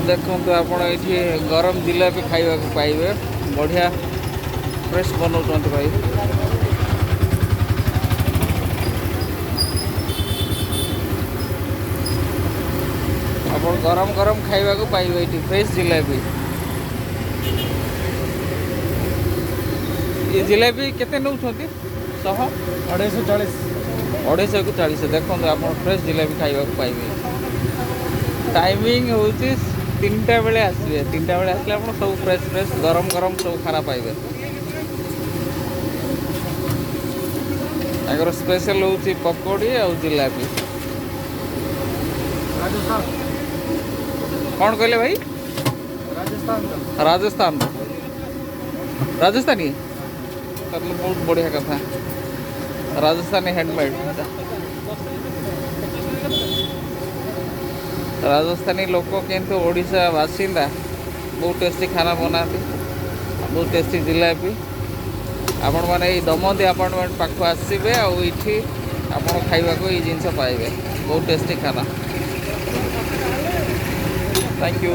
देखो आप गरम जिलापी खाइबा पाइबे बढ़िया फ्रेश बनाऊँ भाई। आप गरम गरम खाइबा पाइबे ये फ्रेश जिलापी। ये जिलापी केते नौछंती 100 240 को 40 देखो आप फ्रेश जिलापी खाइबा पाइबे। टाइमिंग हूँ 3टा बेले आसवे 3टा बेले आसले आप सब फ्रेश फ्रेश गरम गरम सब खाना पाइबे। अगर स्पेशल हूँ पकोड़ी और जिलापी। कौन कहले भाई? राजस्थान राजस्थानी बहुत बढ़िया कथा। राजस्थानी हैंडमेड राजस्थानी लोक किंतु ओडिशा बासिंदा बहुत टेस्टी खाना बनाती बहुत टेस्टी जिलापी। आपण मैंने दमदी अपार्टमेंट पाख आसवे आठी आपड़ खाइबा ये जिनस पाइबे बहुत टेस्टी खाना। Thank you.